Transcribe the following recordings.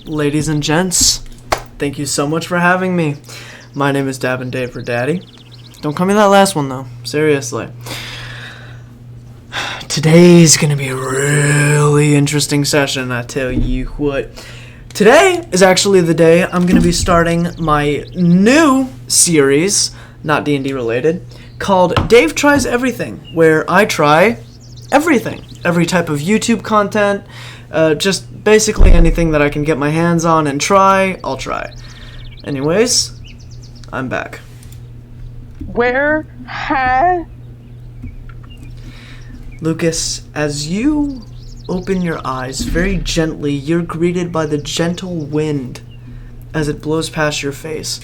Ladies and gents, thank you so much for having me. My name is D&Dweebs for Daddy. Don't call me that last one though, seriously. Today's gonna be a really interesting session, I tell you what. Today is actually the day I'm gonna be starting my new series, not D&D related, called Dave Tries Everything, where I try everything. Every type of YouTube content, just basically anything that I can get my hands on and try, I'll try. Anyways, I'm back. Where has... Lucas, as you open your eyes very gently, you're greeted by the gentle wind as it blows past your face.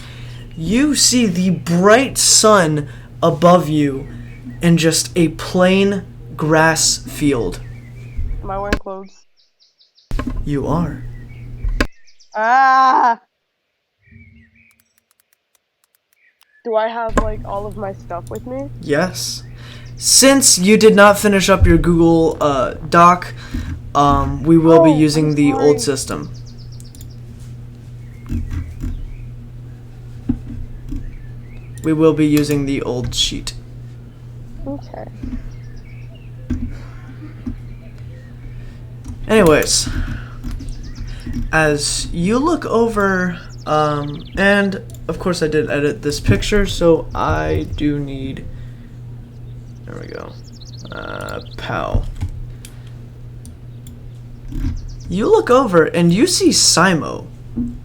You see the bright sun above you and just a plain grass field. Am I wearing clothes? You are. Ah! Do I have, like, all of my stuff with me? Yes. Since you did not finish up your Google Doc, we will be using the old system. We will be using the old sheet. Okay. Anyways, as you look over, and of course I did edit this picture, so I do need, there we go, pow. You look over and you see Simo,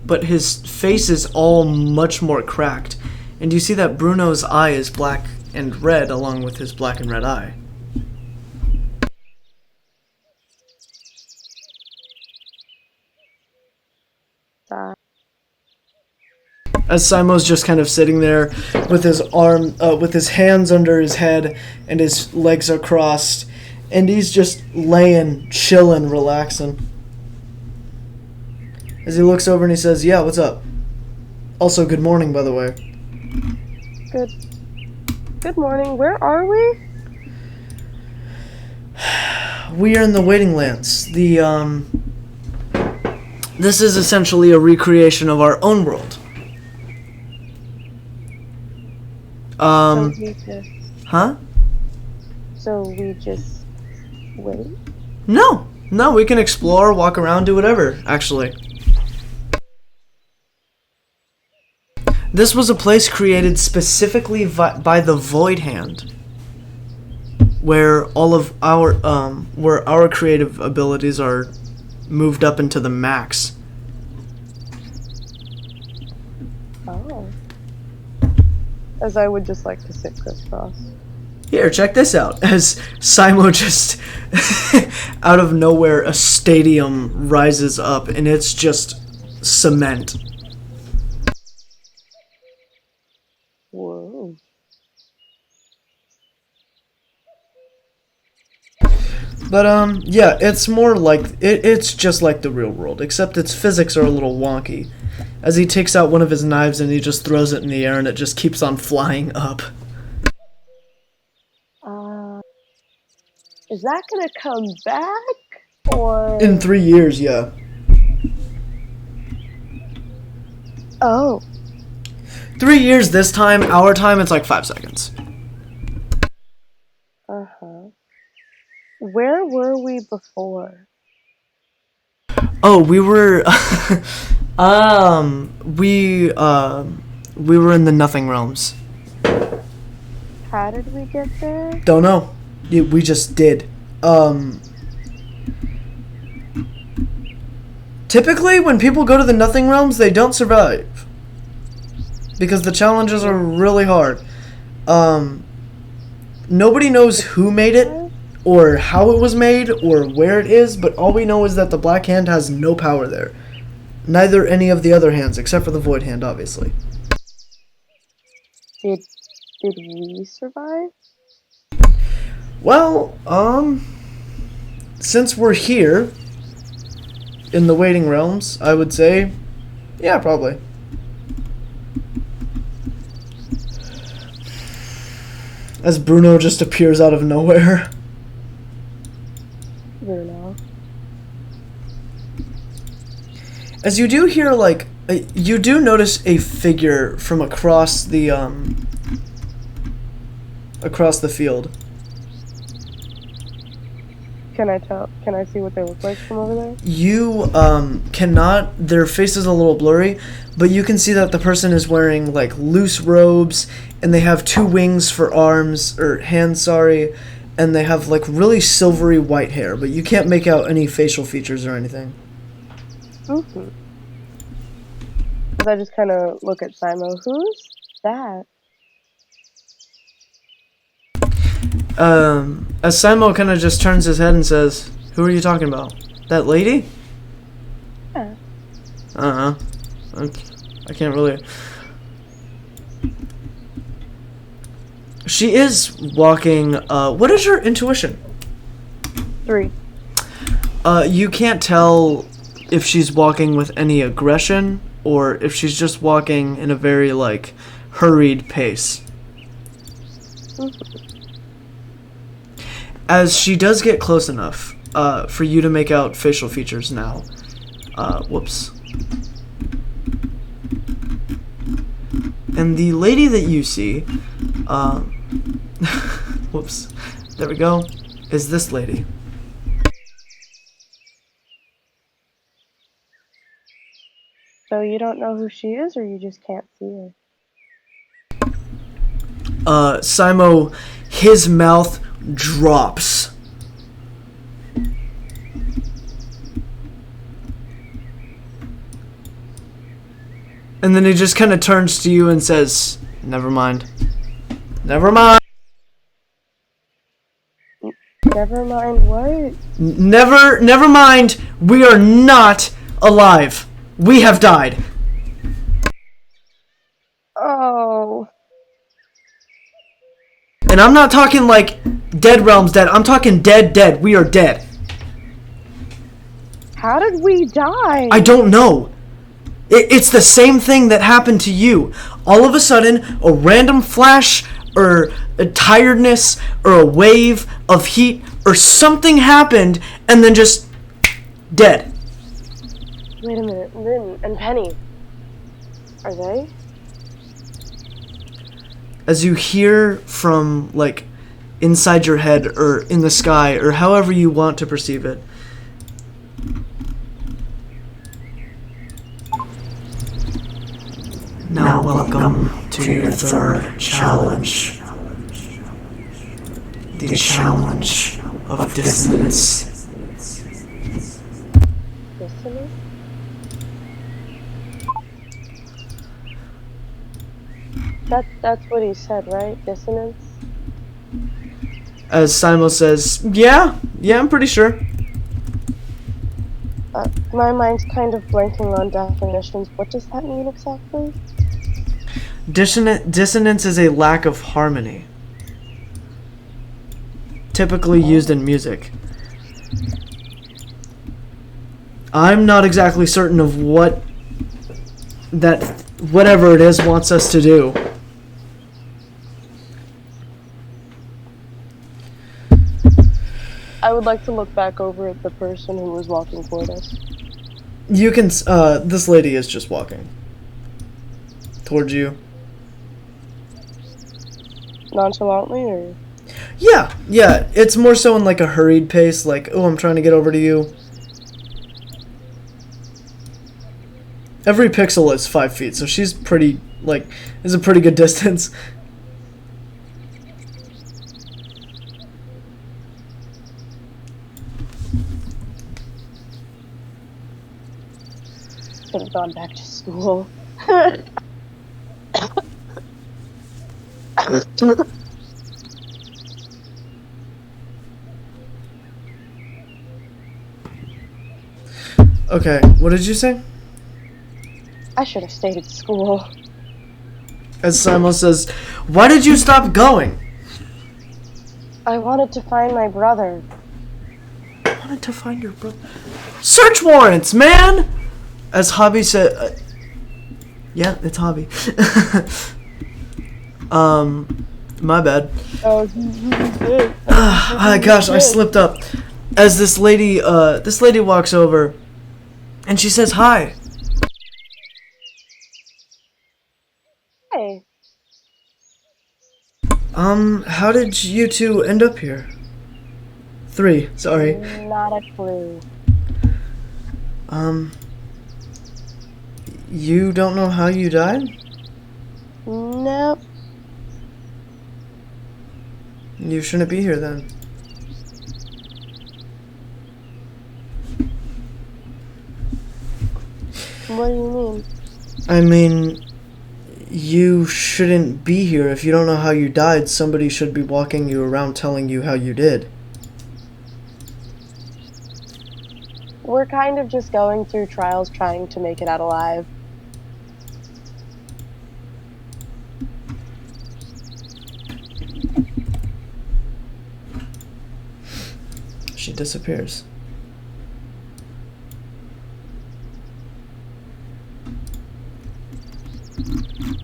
but his face is all much more cracked, and you see that Bruno's eye is black and red along with his black and red eye. As Simo's just kind of sitting there with his with his hands under his head and his legs are crossed, and he's just laying, chilling, relaxing. As he looks over and he says, "Yeah, what's up? Also, good morning, by the way." Good morning. Where are we? We are in the Waiting Lands. This is essentially a recreation of our own world. Huh? So we just wait? No, we can explore, walk around, do whatever, actually. This was a place created specifically by the Void Hand, where all of our creative abilities are moved up into the max. Oh. As I would just like to sit crisscross. Here, check this out. As Simo just, out of nowhere, a stadium rises up, and it's just cement. Whoa. But, yeah, it's more like, it's just like the real world, except its physics are a little wonky. As he takes out one of his knives and he just throws it in the air and it just keeps on flying up. Is that gonna come back? Or... In 3 years, yeah. Oh. 3 years this time, our time, it's like 5 seconds. Uh-huh. Where were we before? Oh, we were... we were in the Nothing Realms. How did we get there? Don't know. We just did. Typically, when people go to the Nothing Realms, they don't survive. Because the challenges are really hard. Nobody knows who made it, or how it was made, or where it is, but all we know is that the Black Hand has no power there. Neither any of the other hands, except for the Void Hand, obviously. Did we survive? Well, since we're here, in the Waiting Realms, I would say, yeah, probably. As Bruno just appears out of nowhere. Bruno. As you do hear, like, you do notice a figure from across the field. Can I see what they look like from over there? You cannot. Their face is a little blurry, but you can see that the person is wearing like loose robes, and they have 2 wings for arms or hands. Sorry, and they have like really silvery white hair, but you can't make out any facial features or anything. Mm-hmm. I just kind of look at Simo. Who's that? As Simo kind of just turns his head and says, "Who are you talking about? That lady?" Yeah. I can't really. She is walking. What is your intuition? 3. You can't tell if she's walking with any aggression or if she's just walking in a very like hurried pace. Mm-hmm. As she does get close enough for you to make out facial features now. Whoops. And the lady that you see, whoops, there we go, is this lady. So you don't know who she is, or you just can't see her? Simo, his mouth drops. And then he just kind of turns to you and says, "Never mind. Never mind. Never mind what? Never mind. We are not alive. We have died." Oh. And I'm not talking like dead realms dead. I'm talking dead. We are dead. How did we die? I don't know. It's the same thing that happened to you. All of a sudden, a random flash or a tiredness or a wave of heat or something happened and then just dead. Wait a minute. Lynn and Penny. Are they? As you hear from, like, inside your head or in the sky or however you want to perceive it. Now welcome to your 3rd challenge. The challenge of dissonance. Dissonance? That's what he said, right? Dissonance? As Simo says, yeah, I'm pretty sure. My mind's kind of blanking on definitions. What does that mean exactly? Dissonance is a lack of harmony. Typically used in music. I'm not exactly certain of what that whatever it is wants us to do. I would like to look back over at the person who was walking toward us. You can, this lady is just walking towards you. Nonchalantly, or? Yeah, it's more so in like a hurried pace, like, oh, I'm trying to get over to you. Every pixel is 5 feet, so she's pretty, like, is a pretty good distance. Should have gone back to school. Okay, what did you say? I should have stayed at school. As Simon says, why did you stop going? I wanted to find my brother. I wanted to find your brother. Search warrants, man! As Hobby said, yeah, it's Hobby. My bad. Oh, Gosh, I slipped up. As this lady walks over, and she says, "Hi, How did you two end up here? 3, sorry. Not a clue. You don't know how you died? Nope. You shouldn't be here then. What do you mean? I mean, you shouldn't be here. If you don't know how you died, somebody should be walking you around telling you how you did. We're kind of just going through trials trying to make it out alive. She disappears.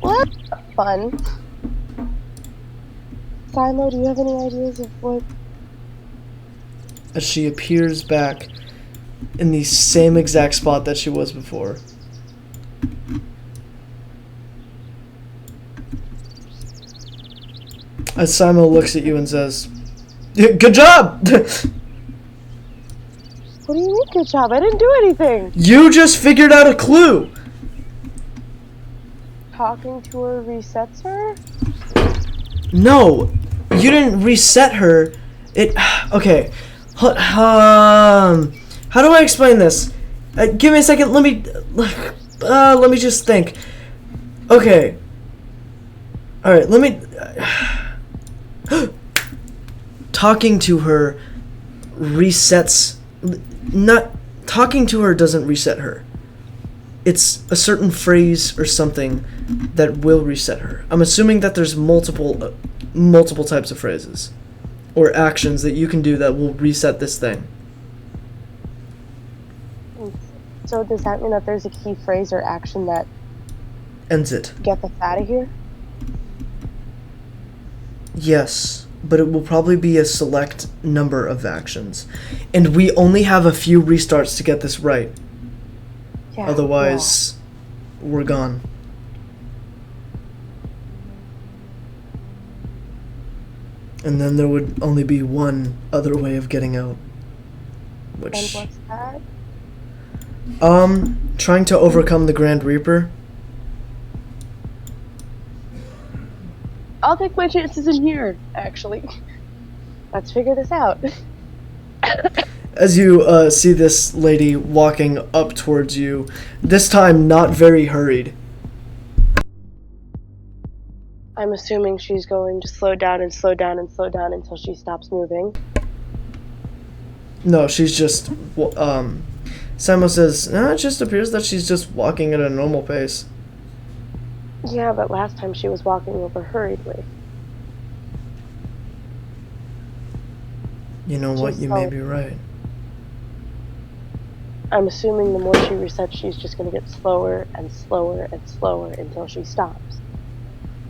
What? Fun. Silo, do you have any ideas of what? As she appears back in the same exact spot that she was before. As Simo looks at you and says, "Good job!" What do you mean, good job? I didn't do anything. You just figured out a clue! Talking to her resets her? No, you didn't reset her. Okay. How do I explain this? Give me a second. Let me just think. Okay. All right. Let me. Talking to her resets. Not talking to her doesn't reset her. It's a certain phrase or something that will reset her. I'm assuming that there's multiple types of phrases or actions that you can do that will reset this thing. So does that mean that there's a key phrase or action that Ends it. get the out of here? Yes, but it will probably be a select number of actions. And we only have a few restarts to get this right. Yeah. Otherwise, we're gone. And then there would only be one other way of getting out. And Which, what's that? trying to overcome the Grand Reaper. I'll take my chances in here, actually. Let's figure this out. As you see this lady walking up towards you, this time not very hurried. I'm assuming she's going to slow down and slow down and slow down until she stops moving. No, she's just, Simo says, no, it just appears that she's just walking at a normal pace. Yeah, but last time she was walking over hurriedly. You know what, Just you may so- be right. I'm assuming the more she resets, she's just going to get slower and slower and slower until she stops.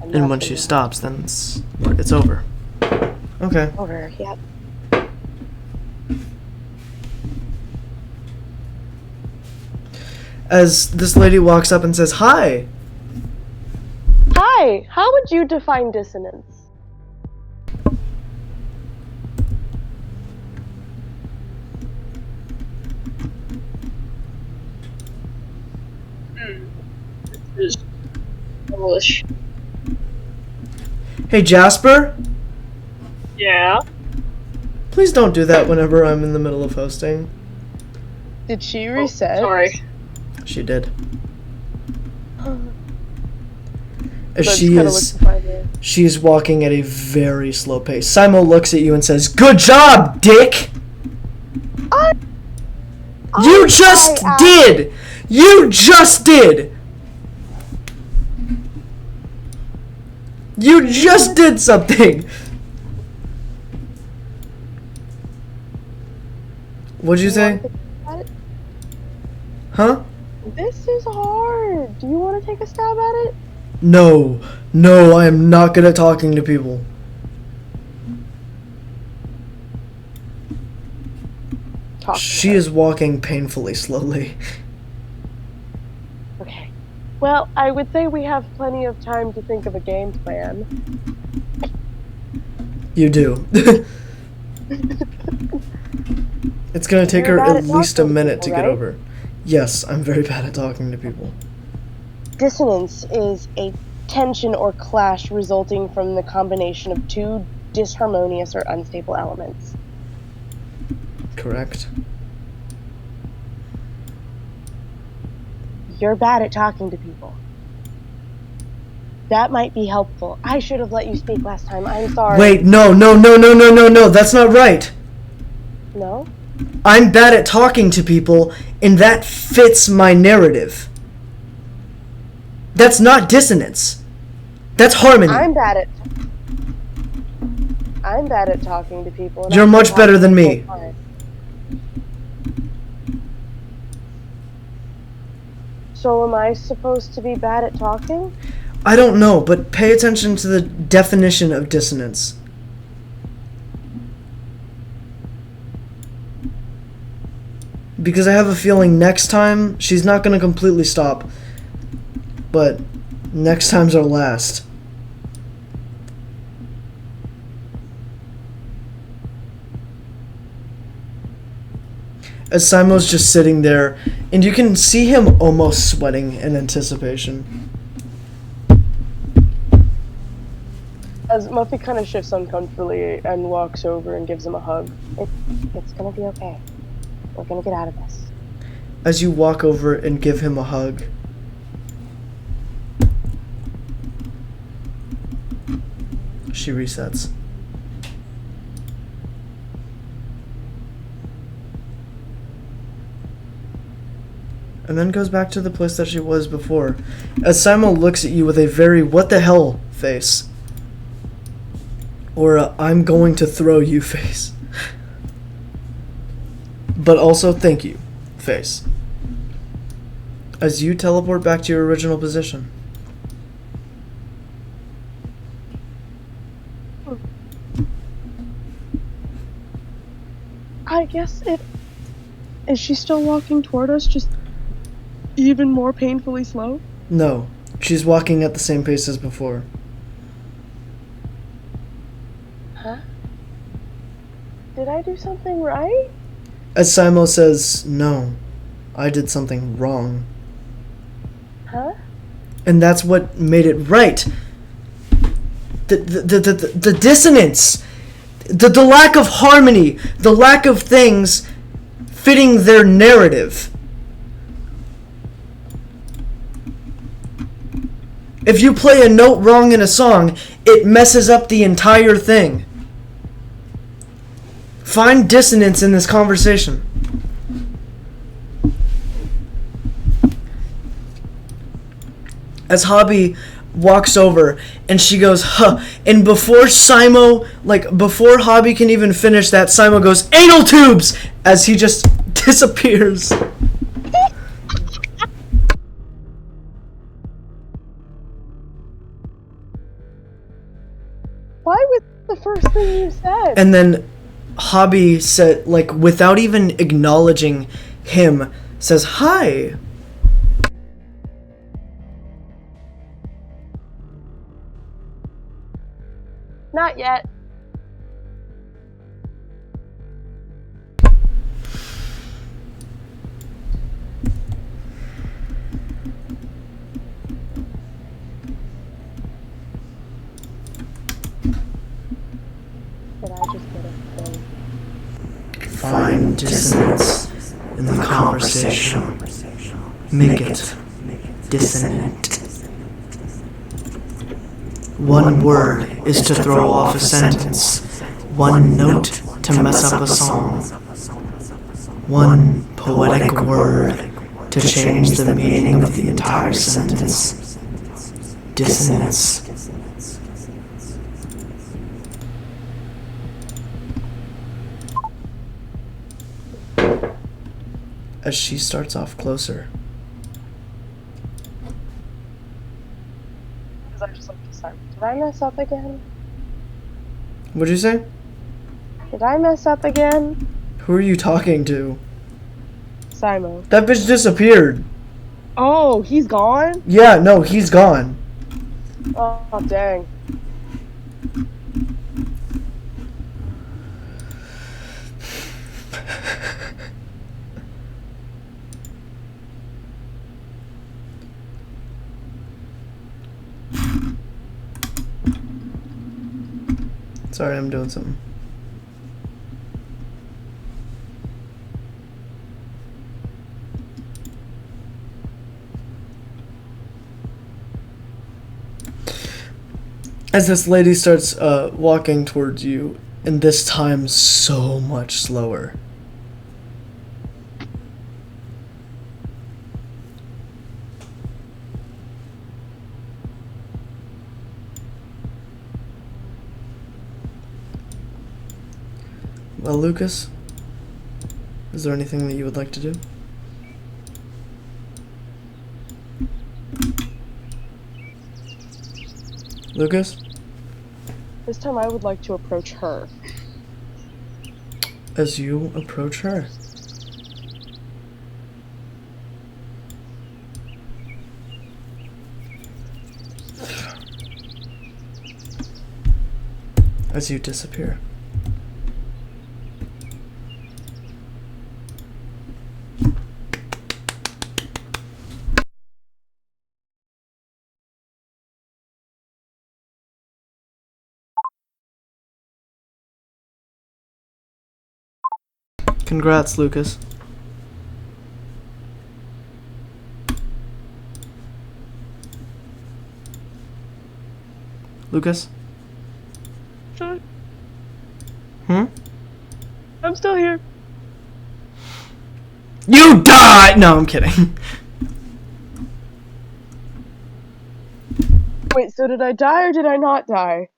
And that's when she when stops, then it's over. Okay. over, yeah. As this lady walks up and says, "Hi!" Hi, how would you define dissonance? This is English. Hey, Jasper? Yeah. Please don't do that whenever I'm in the middle of hosting. Did she Oh, reset? sorry. She did. But As it's she kinda is... looks fine there. She's walking at a very slow pace. Simo looks at you and says, "Good job, dick! You just did! You just did! You just did something!" What'd you say? Huh? This is hard. Do you want to take a stab at it? No. No, I am not good at talking to people. Talk to She her. is walking painfully slowly. Okay. Well, I would say we have plenty of time to think of a game plan. You do. It's gonna take You're her bad at at least a talking to minute to people, get right? over. Yes, I'm very bad at talking to people. Dissonance is a tension or clash resulting from the combination of two disharmonious or unstable elements. Correct. You're bad at talking to people. That might be helpful. I should have let you speak last time. I'm sorry. Wait, no, that's not right. No? I'm bad at talking to people, and that fits my narrative. That's not dissonance. That's harmony. I'm bad at talking to people. And You're I much talk better to than people me. all the time. So am I supposed to be bad at talking? I don't know, but pay attention to the definition of dissonance. Because I have a feeling next time, she's not going to completely stop. But next time's our last. As Simo's just sitting there, and you can see him almost sweating in anticipation. As Muffy kind of shifts uncomfortably and walks over and gives him a hug. It's gonna be okay. We're gonna get out of this. As you walk over and give him a hug, she resets. And then goes back to the place that she was before. As Simo looks at you with a very what the hell face. Or a I'm going to throw you face. But also thank you face. As you teleport back to your original position. I guess it... Is she still walking toward us, just even more painfully slow? No, she's walking at the same pace as before. Huh? Did I do something right? As Simo says, no, I did something wrong. Huh? And that's what made it right. The dissonance, the lack of harmony, the lack of things fitting their narrative. If you play a note wrong in a song, it messes up the entire thing. Find dissonance in this conversation. As Hobby walks over and she goes, huh, and before Hobby can even finish that, Simo goes, anal tubes, as he just disappears. Why was the first thing you said? And then Hobby said, like, without even acknowledging him, says, hi. Not yet. Did I just get a thing? Find dissonance in the conversation. Make it dissonant. One word is to throw off a sentence. One note to mess up a song. One poetic word to change the meaning of the entire sentence. Dissonance. As she starts off closer. Because I just like to start. Did I mess up again? What'd you say? Did I mess up again? Who are you talking to? Simo. That bitch disappeared. Oh, he's gone? Yeah, no, he's gone. Oh, dang. Sorry, I'm doing something. As this lady starts walking towards you, and this time so much slower. Well, Lucas, is there anything that you would like to do? Lucas? This time I would like to approach her. As you approach her. As you disappear. Congrats, Lucas. Lucas? Hmm? I'm still here. You die! No, I'm kidding. Wait, so did I die or did I not die?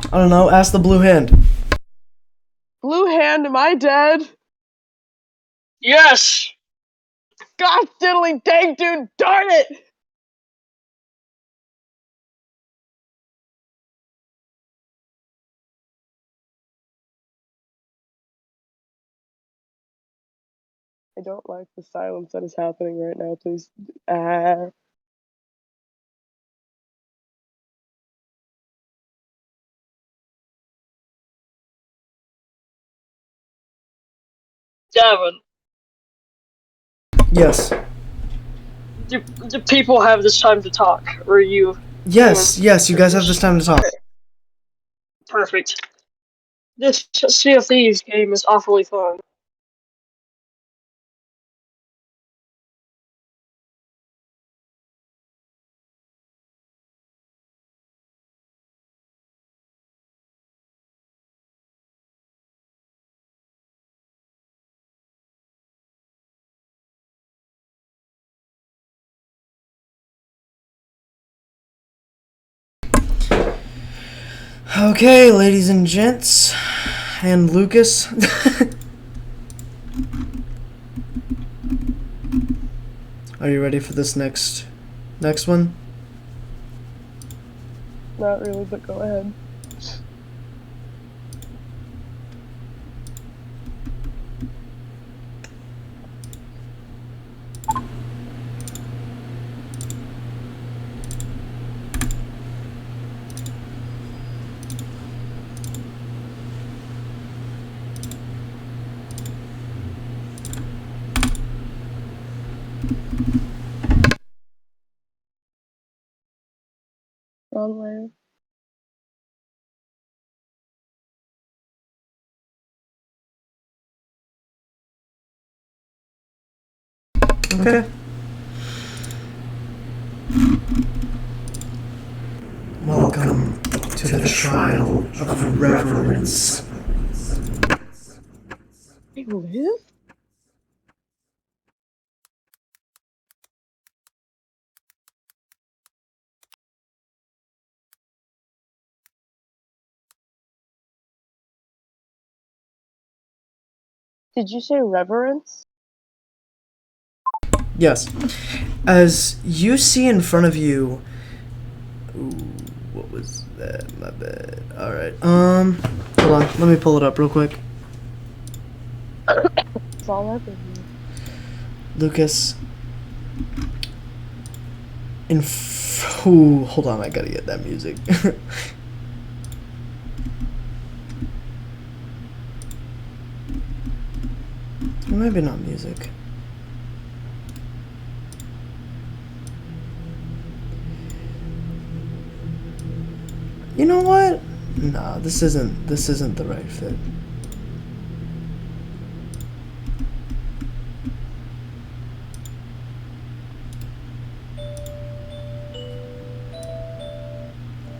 I don't know, ask the blue hand. Blue hand, am I dead? Yes! Gosh diddly dang, dude, darn it! I don't like the silence that is happening right now, please. Devin, Yes. do people have this time to talk? Or are you... Yes, yes, you guys have this time to talk. Perfect. This Sea of Thieves game is awfully fun. Okay, ladies and gents, and Lucas. Are you ready for this next one? Not really, but go ahead. Wrong way. Okay. Welcome to the trial of reverence. Hey, Liz? Did you say reverence? Yes. As you see in front of you. Ooh, what was that? My bad. Alright. Hold on. Let me pull it up real quick. It's all over you. Lucas. Ooh, hold on. I gotta get that music. Or maybe not music. You know what? Nah, this isn't the right fit.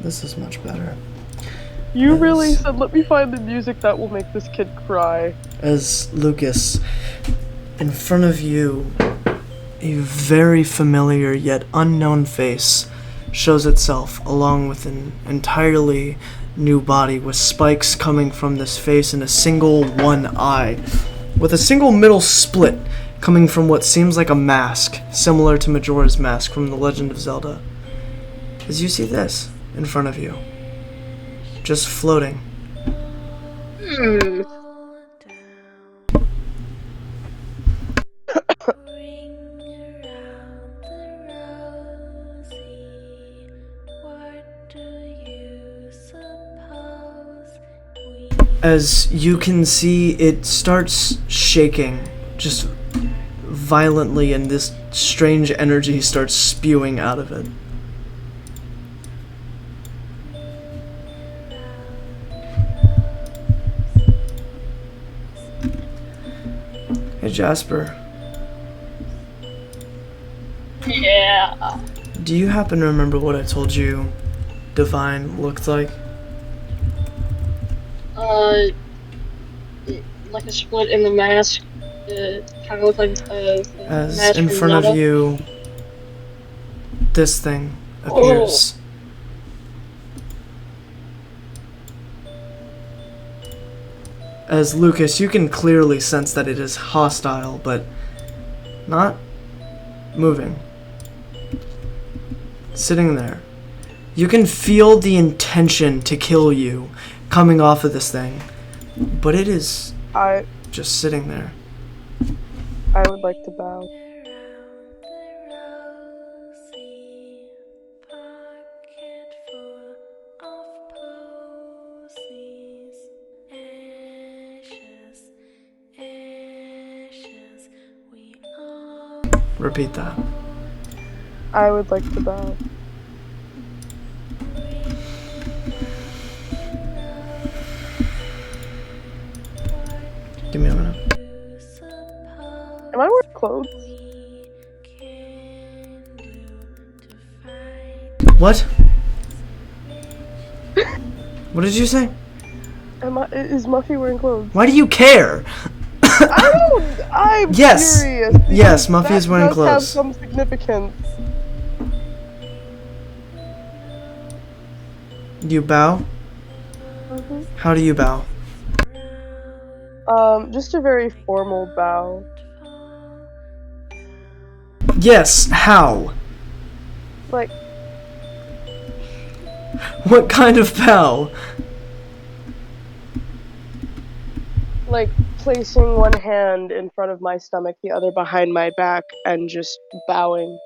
This is much better. You really said, let me find the music that will make this kid cry. As Lucas, in front of you, a very familiar yet unknown face shows itself, along with an entirely new body with spikes coming from this face and a single one eye, with a single middle split coming from what seems like a mask, similar to Majora's Mask from The Legend of Zelda. As you see this in front of you, just floating. As you can see, it starts shaking just violently, and this strange energy starts spewing out of it. Hey Jasper. Yeah. Do you happen to remember what I told you Divine looked like? Like a split in the mask. Kind of look like As mask in from front of Zelda. you, this thing appears. As Lucas, you can clearly sense that it is hostile, but not moving. Sitting there. You can feel the intention to kill you coming off of this thing, but it is just sitting there. I would like to bow. Repeat that. I would like to bow. Give me a minute. Am I wearing clothes? What? What did you say? Is Muffy wearing clothes? Why do you care? I'm Yes. curious. Yes, Muffy is wearing That does have clothes. some significance. You bow? Mm-hmm. How do you bow? Just a very formal bow. Yes, how? Like, What kind of bow? like placing one hand in front of my stomach, the other behind my back, and just bowing.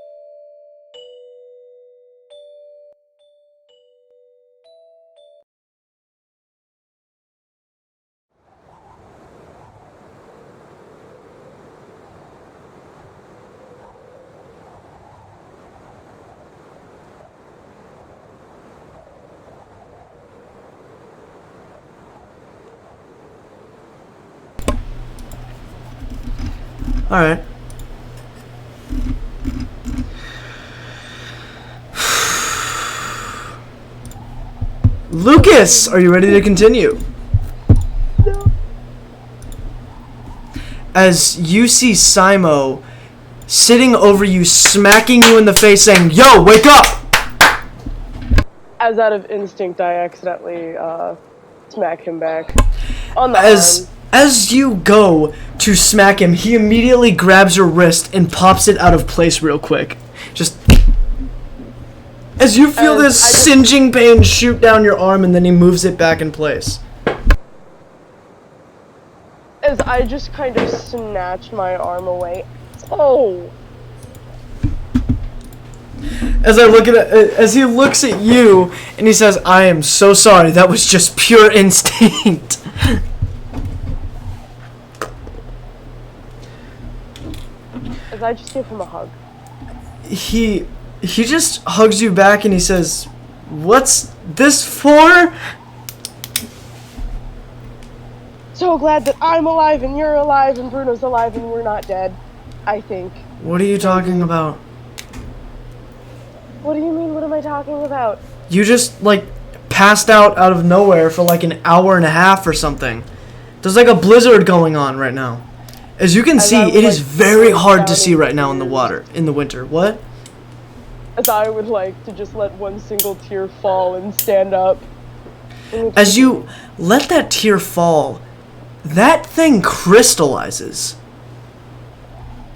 Alright. Lucas, are you ready to continue? No. As you see Simo sitting over you, smacking you in the face, saying, "Yo, wake up!" As out of instinct, I accidentally smack him back on the arm. As you go to smack him, he immediately grabs your wrist and pops it out of place real quick. Just as you feel this singeing pain shoot down your arm, and then he moves it back in place. As I just kind of snatch my arm away. Oh! As I look at it, as he looks at you, and he says, "I am so sorry. That was just pure instinct." As I just give him a hug. He just hugs you back, and he says, "What's this for? So glad that I'm alive and you're alive and Bruno's alive and we're not dead. I think. What are you talking about? What do you mean? What am I talking about? You just, like, passed out of nowhere for like an hour and a half or something. There's like a blizzard going on right now. As you can see, it is very hard to see right now in the water, in the winter. What? As I would like to just let one single tear fall and stand up. As you let that tear fall, that thing crystallizes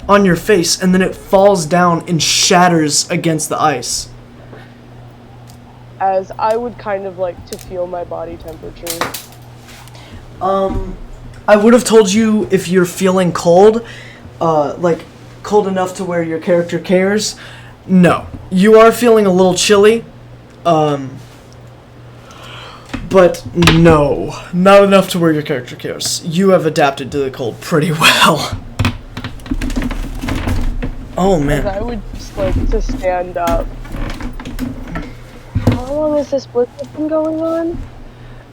on your face, and then it falls down and shatters against the ice. As I would kind of like to feel my body temperature. I would have told you if you're feeling cold, like cold enough to where your character cares. No, you are feeling a little chilly, but no, not enough to where your character cares. You have adapted to the cold pretty well. Oh man. As I would just like to stand up. How long has this blizzard been going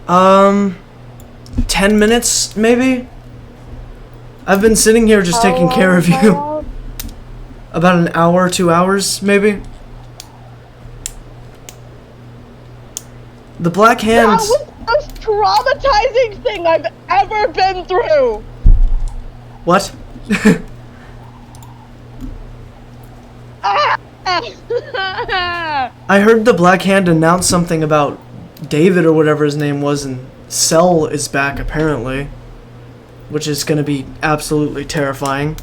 on? 10 minutes, maybe? I've been sitting here just taking care of you. About an hour, 2 hours, maybe? The Black Hands... That was the most traumatizing thing I've ever been through! What? I heard the Black Hand announce something about David or whatever his name was, and Cell is back apparently, which is going to be absolutely terrifying.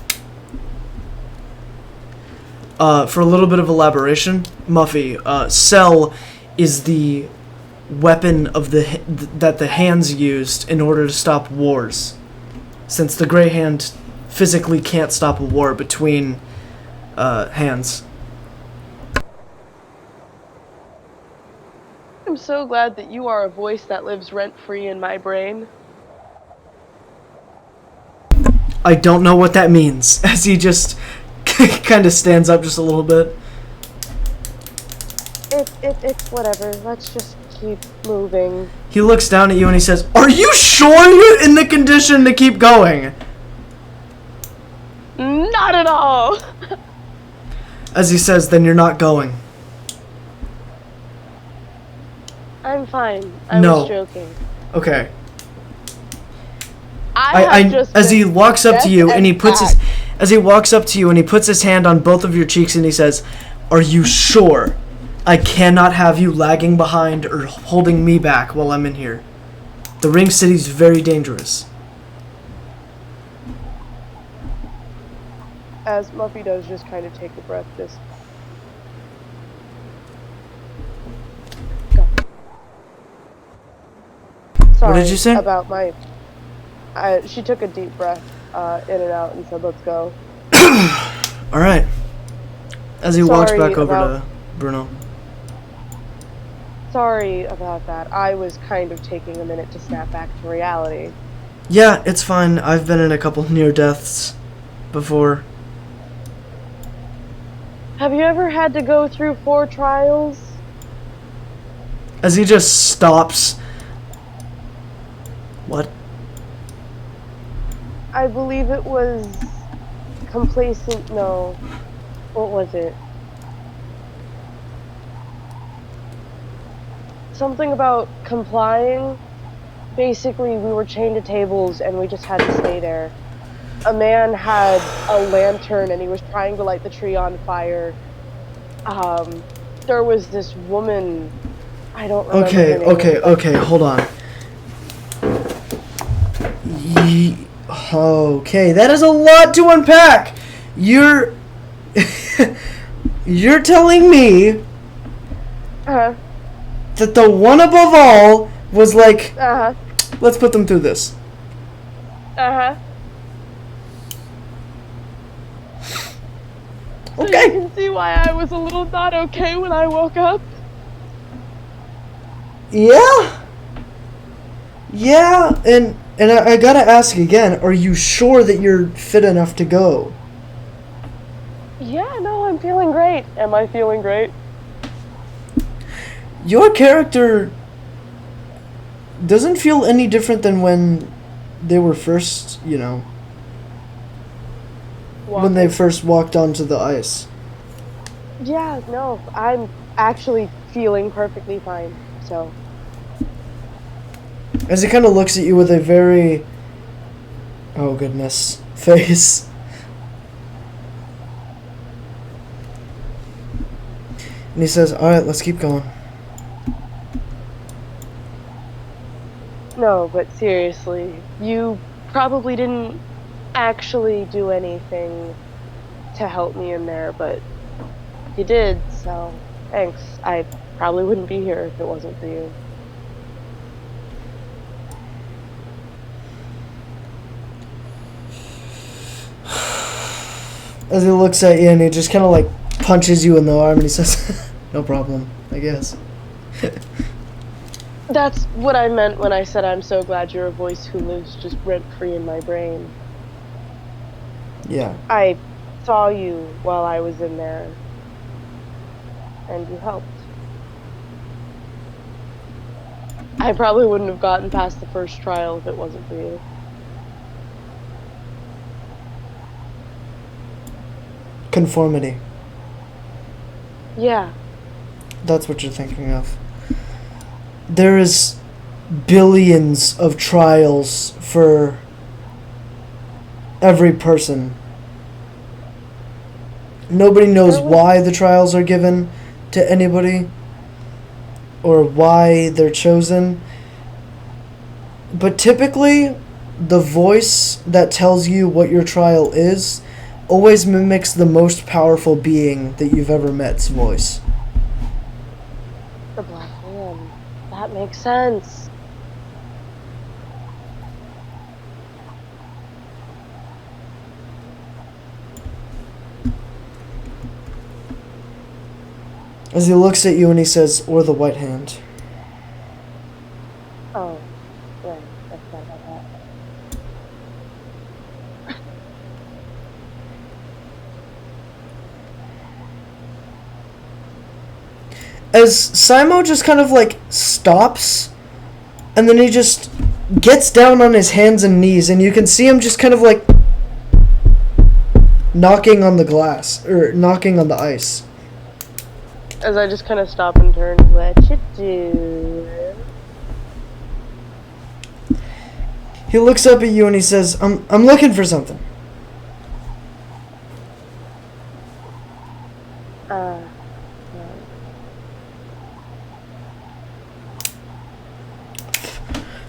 For a little bit of elaboration, Muffy, Cell is the weapon of that the Hands used in order to stop wars, since the Grey Hand physically can't stop a war between hands. I'm so glad that you are a voice that lives rent-free in my brain. I don't know what that means, as he just kind of stands up just a little bit. It's whatever. Let's just keep moving. He looks down at you and he says, "Are you sure you're in the condition to keep going?" Not at all! As he says, "Then you're not going." I'm fine. I No. was joking. Okay. As he walks up to you and he puts his hand on both of your cheeks and he says, "Are you sure? I cannot have you lagging behind or holding me back while I'm in here. The Ring City's very dangerous." As Muffy does just kind of take a breath, just... Go. Sorry What did you say? about my... she took a deep breath in and out and said, "Let's go." Alright. As he walks Sorry back over about- to Bruno. Sorry about that. I was kind of taking a minute to snap back to reality. Yeah, it's fine. I've been in a couple near deaths before. Have you ever had to go through 4 trials? As he just stops. What? I believe it was complacent. No. What was it? Something about complying. Basically, we were chained to tables and we just had to stay there. A man had a lantern and he was trying to light the tree on fire. There was this woman. I don't remember her name. Okay, hold on. Okay, that is a lot to unpack. You're telling me Uh-huh. that the one above all was like, Uh-huh. let's put them through this. Uh-huh. So Okay. you can see why I was a little not okay when I woke up. Yeah, and I gotta ask again, are you sure that you're fit enough to go? Yeah, no, I'm feeling great. Am I feeling great? your character doesn't feel any different than when they were first, when they first walked onto the ice. Yeah, no, I'm actually feeling perfectly fine, so. As he kind of looks at you with a very, oh goodness, face. And he says, alright, let's keep going. No, but seriously, you probably didn't actually do anything to help me in there, but you did, so thanks. I probably wouldn't be here if it wasn't for you. As he looks at you and he just kind of like punches you in the arm and he says, no problem, I guess. That's what I meant when I said I'm so glad you're a voice who lives just rent-free in my brain. Yeah. I saw you while I was in there, and you helped. I probably wouldn't have gotten past the first trial if it wasn't for you. Conformity. Yeah. That's what you're thinking of. There is billions of trials for every person. Nobody knows why the trials are given to anybody or why they're chosen. But typically, the voice that tells you what your trial is always mimics the most powerful being that you've ever met's voice. The Black Man. That makes sense. As he looks at you and he says, or the White Hand. Oh, right. I forgot about that. As Simo just kind of like stops, and then he just gets down on his hands and knees, and you can see him just kind of like knocking on the glass, or knocking on the ice. As I just kind of stop and turn, what you do? He looks up at you and he says, I'm looking for something.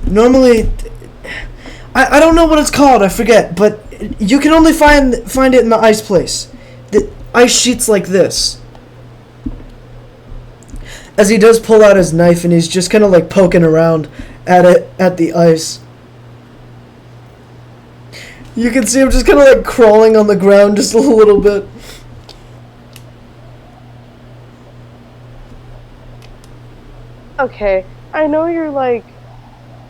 Normally, I don't know what it's called, I forget, but you can only find it in the ice place. The ice sheets like this. As he does pull out his knife and he's just kind of like poking around at it, at the ice. You can see him just kind of like crawling on the ground just a little bit. Okay, I know you're like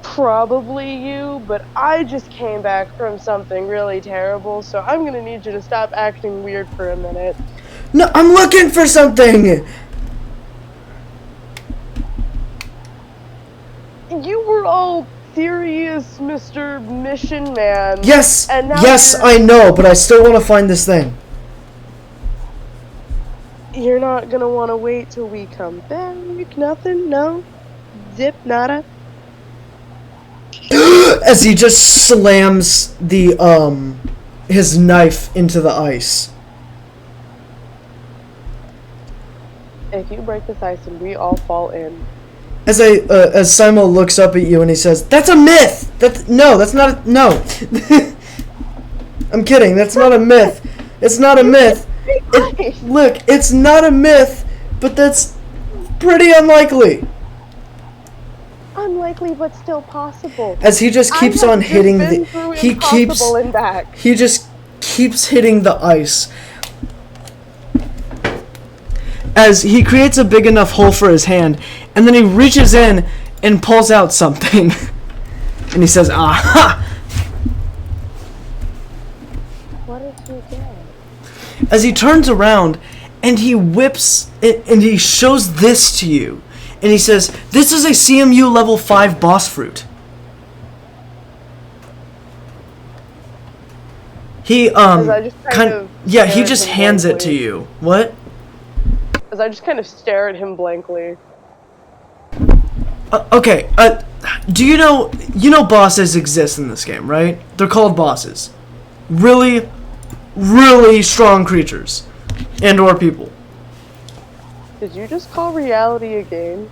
probably you, but I just came back from something really terrible, so I'm gonna need you to stop acting weird for a minute. No, I'm looking for something! You were all serious, Mr. Mission Man. Yes! And now Yes, I know, but I still want to find this thing. You're not gonna want to wait till we come back? Nothing? No? Zip? Nada? As he just slams the, his knife into the ice. If you break this ice and we all fall in. As Simo looks up at you and he says, "That's a myth! That's not no. I'm kidding, that's not a myth. It's not a myth. Look, it's not a myth, but that's pretty unlikely." Unlikely, but still possible. As he just keeps on hitting the... He just keeps hitting the ice. As he creates a big enough hole for his hand, and then he reaches in and pulls out something. And he says, "Aha!" What did you get? As he turns around and he whips it, and he shows this to you. and he says, "This is a CMU level 5 boss fruit." He he just hands it to you. What? As I just kind of stare at him blankly. Okay. Do you know bosses exist in this game, right? They're called bosses. Really, really strong creatures, and/or people. Did you just call reality a game?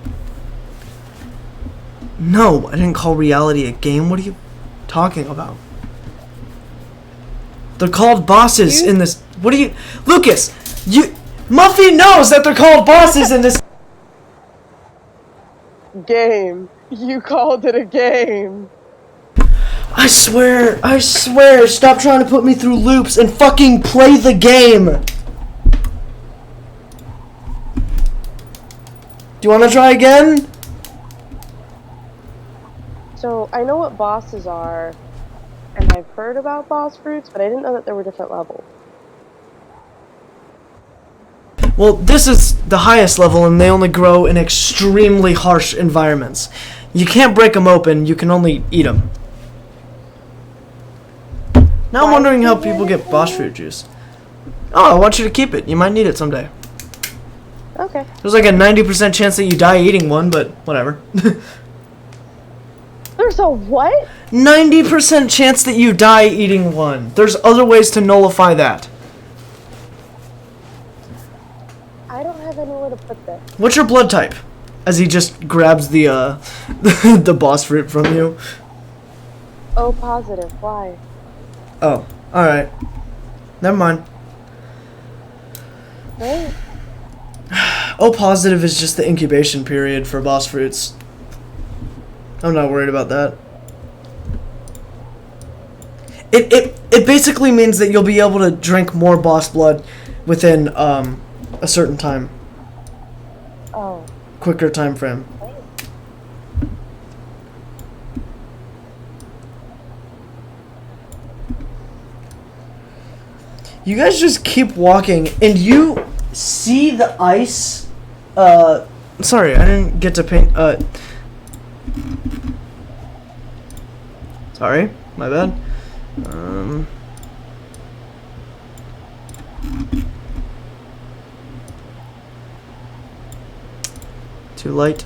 No, I didn't call reality a game. What are you talking about? They're called bosses in this. What are you, Lucas? Muffy knows that they're called bosses in this game. You called it a game. I swear. Stop trying to put me through loops and fucking play the game. Do you want to try again? So, I know what bosses are, and I've heard about boss fruits, but I didn't know that there were different levels. Well, this is the highest level, and they only grow in extremely harsh environments. You can't break them open, you can only eat them. Now I'm wondering how people get boss fruit juice. Oh, I want you to keep it. You might need it someday. Okay. There's like a 90% chance that you die eating one, but whatever. There's a what? 90% chance that you die eating one. There's other ways to nullify that. I don't have anywhere to put this. What's your blood type? As he just grabs the the boss fruit from you. O positive. Why? Oh, alright. Never mind. Right. O positive is just the incubation period for boss fruits. I'm not worried about that. It basically means that you'll be able to drink more boss blood within a certain time. Oh. Quicker time frame. You guys just keep walking, and you see the ice. Sorry, I didn't get to paint. Sorry, my bad. Too light.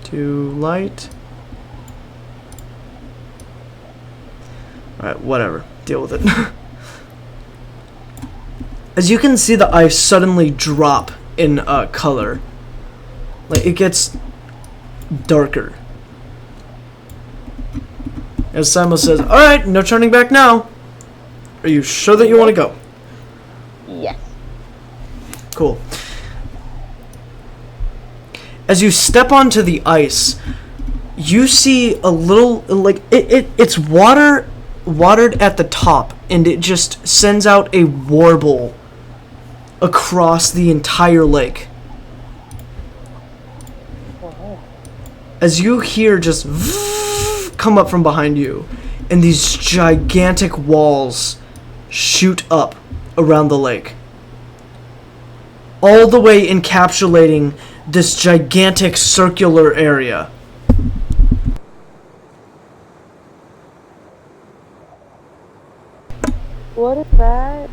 Too light. Alright, whatever. Deal with it. As you can see, the ice suddenly drop in color. Like, it gets darker. As Simon says, "Alright, no turning back now. Are you sure that you want to go?" Yes. Cool. As you step onto the ice, you see a little, like, it's watered at the top, and it just sends out a warble across the entire lake. As you hear just come up from behind you, and these gigantic walls shoot up around the lake, all the way encapsulating this gigantic circular area. What is that?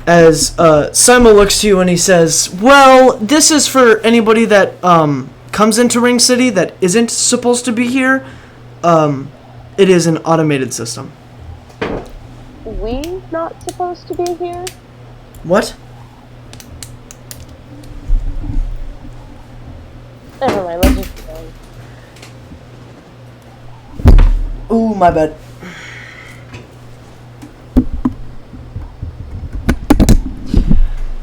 As Simon looks to you and he says, "Well, this is for anybody that comes into Ring City that isn't supposed to be here. It is an automated system." We not supposed to be here? What? Never mind, let's just go. Ooh, my bad.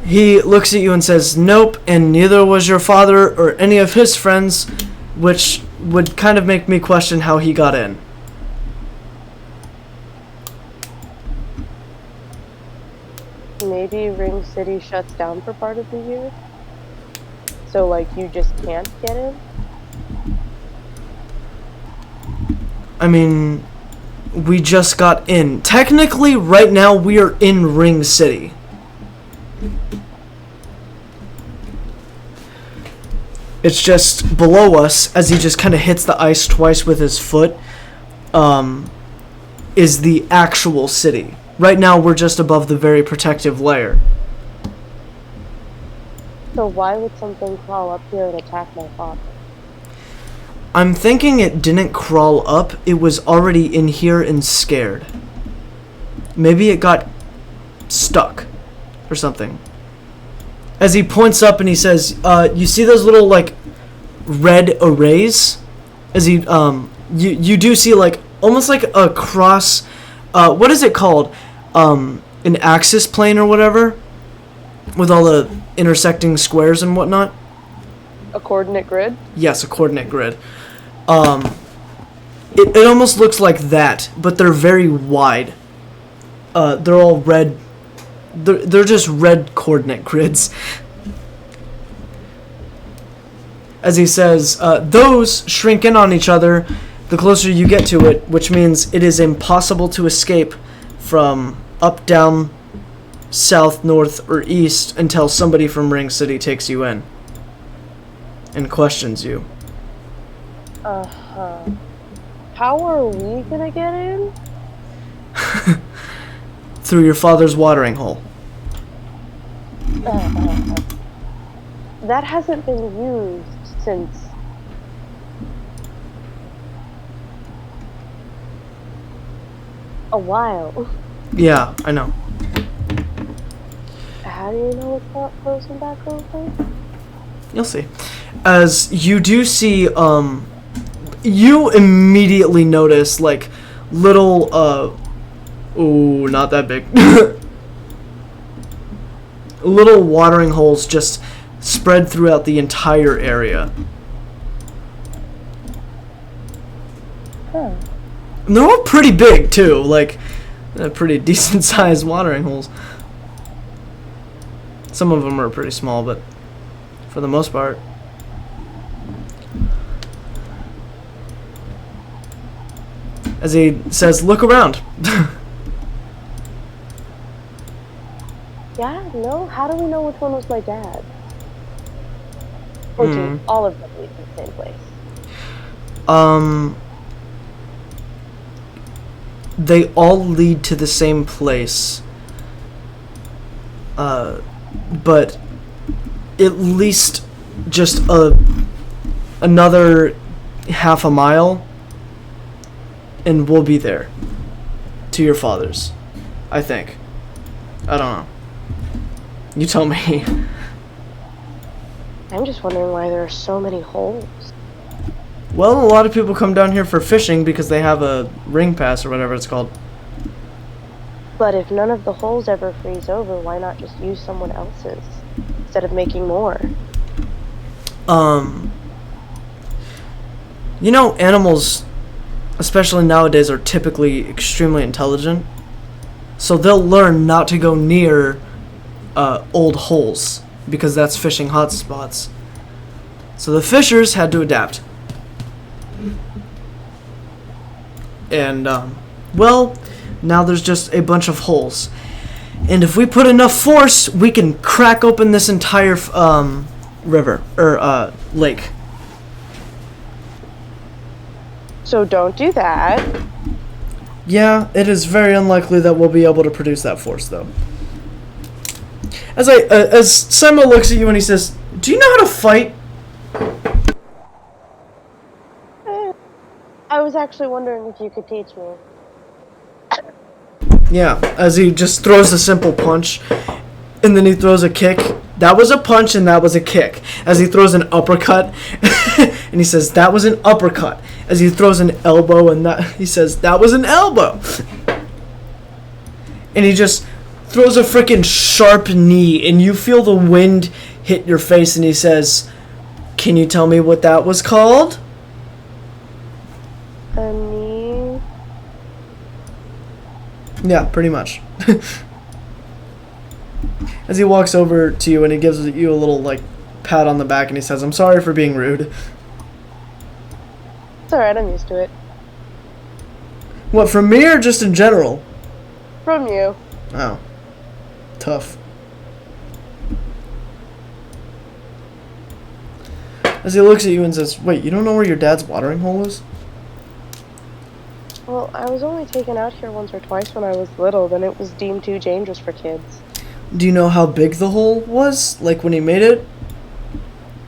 He looks at you and says, "Nope, and neither was your father or any of his friends," which would kind of make me question how he got in. Maybe Ring City shuts down for part of the year? So, like, you just can't get in? I mean, we just got in. Technically, right now, we are in Ring City. It's just below us, as he just kind of hits the ice twice with his foot, is the actual city. Right now, we're just above the very protective layer. So why would something crawl up here and attack my father? I'm thinking it didn't crawl up, it was already in here and scared. Maybe it got stuck or something. As he points up and he says, you see those little, like, red arrays? As he, you do see, like, almost like a cross, what is it called? An axis plane or whatever? With all the intersecting squares and whatnot? A coordinate grid? Yes, a coordinate grid. It almost looks like that, but they're very wide. They're all red. They're just red coordinate grids. As he says, those shrink in on each other the closer you get to it, which means it is impossible to escape from up, down, south, north, or east until somebody from Ring City takes you in and questions you. Uh-huh. How are we gonna get in? Through your father's watering hole. That hasn't been used since... a while. Yeah, I know. How do you know it's not frozen back open? You'll see. As you do see, you immediately notice, like, little, ooh, not that big. Little watering holes just spread throughout the entire area. Huh. And they're all pretty big, too. Like, pretty decent-sized watering holes. Some of them are pretty small, but for the most part. As he says, look around. Yeah, no? How do we know which one was my dad? Or do all of them lead to the same place? They all lead to the same place. But at least just another half a mile and we'll be there to your father's, I think. I don't know. You tell me. I'm just wondering why there are so many holes. Well, a lot of people come down here for fishing because they have a ring pass or whatever it's called. But if none of the holes ever freeze over, why not just use someone else's instead of making more? You know, animals, especially nowadays, are typically extremely intelligent. So they'll learn not to go near old holes because that's fishing hotspots. So the fishers had to adapt. And, well, now there's just a bunch of holes. And if we put enough force, we can crack open this entire river, or lake. So don't do that. Yeah, it is very unlikely that we'll be able to produce that force, though. As Simon looks at you and he says, "Do you know how to fight?" I was actually wondering if you could teach me. Yeah, as he just throws a simple punch, and then he throws a kick. That was a punch and that was a kick. As he throws an uppercut, and he says, "That was an uppercut." As he throws an elbow, and he says, "That was an elbow." And he just throws a freaking sharp knee, and you feel the wind hit your face, and he says, "Can you tell me what that was called?" A knee? Yeah, pretty much. As he walks over to you and he gives you a little, like, pat on the back and he says, "I'm sorry for being rude." It's alright, I'm used to it. What, from me or just in general? From you. Oh. Tough. As he looks at you and says, wait, you don't know where your dad's watering hole is? Well, I was only taken out here once or twice when I was little, then it was deemed too dangerous for kids. Do you know how big the hole was? Like when he made it?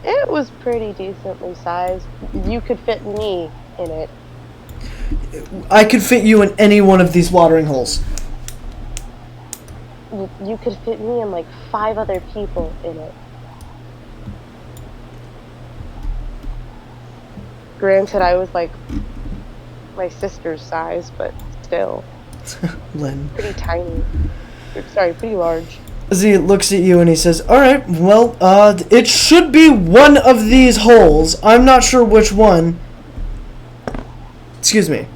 It was pretty decently sized. You could fit me in it. I could fit you in any one of these watering holes. You could fit me and like 5 other people in it. Granted, I was like my sister's size, but still. Len. Pretty tiny. Sorry, pretty large. As he looks at you and he says, alright, well, it should be one of these holes. I'm not sure which one. Excuse me.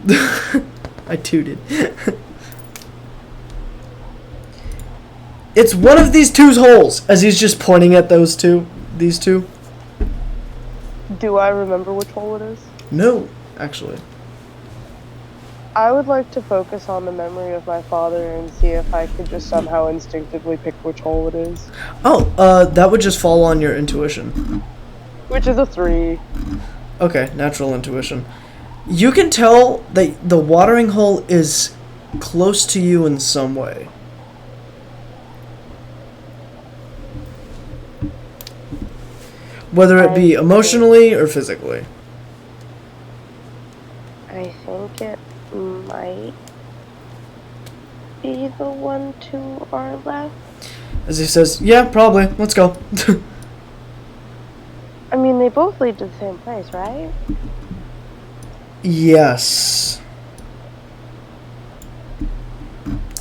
I tooted. It's one of these 2 holes, as he's just pointing at these 2. Do I remember which hole it is? No, actually. I would like to focus on the memory of my father and see if I could just somehow instinctively pick which hole it is. Oh, that would just fall on your intuition. Which is a 3. Okay, natural intuition. You can tell that the watering hole is close to you in some way. Whether it be emotionally or physically. I think it might be the one to our left. As he says, yeah, probably. Let's go. I mean, they both lead to the same place, right? Yes.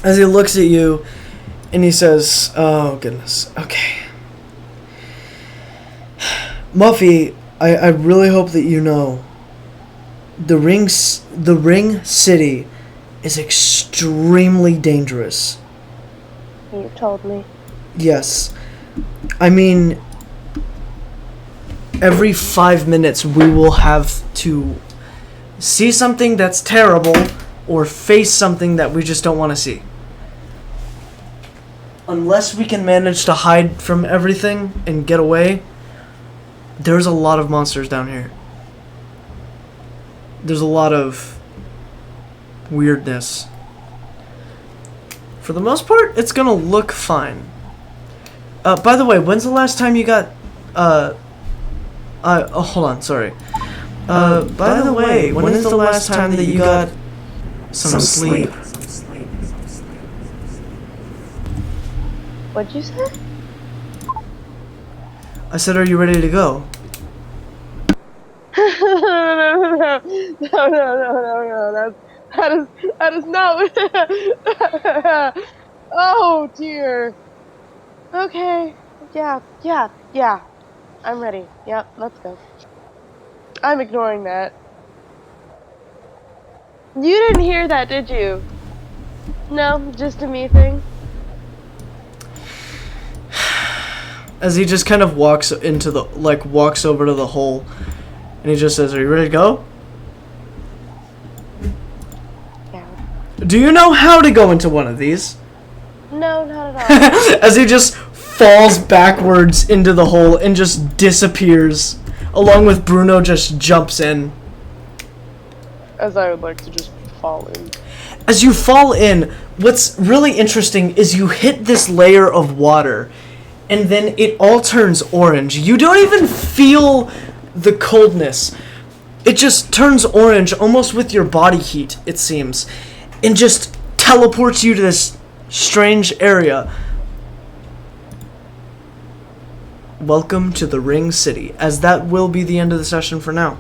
As he looks at you and he says, oh goodness, okay. Muffy, I really hope that you know the ring city is extremely dangerous. You told me. Yes. I mean, every 5 minutes we will have to see something that's terrible or face something that we just don't want to see. Unless we can manage to hide from everything and get away, there's a lot of monsters down here. There's a lot of weirdness. For the most part, it's gonna look fine. By the way, when's the last time you got, oh, hold on, sorry. By the way, when is the last time that you got some sleep? What'd you say? I said, are you ready to go? No, that is not. Oh dear. Okay. Yeah. I'm ready. Yep, let's go. I'm ignoring that. You didn't hear that, did you? No, just a me thing. As he just kind of walks over to the hole, and he just says, are you ready to go? Yeah. Do you know how to go into one of these? No, not at all. As he just falls backwards into the hole and just disappears, along with Bruno just jumps in. As I would like to just fall in. As you fall in, what's really interesting is you hit this layer of water, and then it all turns orange. You don't even feel the coldness. It just turns orange almost with your body heat, it seems, and just teleports you to this strange area. Welcome to the Ring City, as that will be the end of the session for now.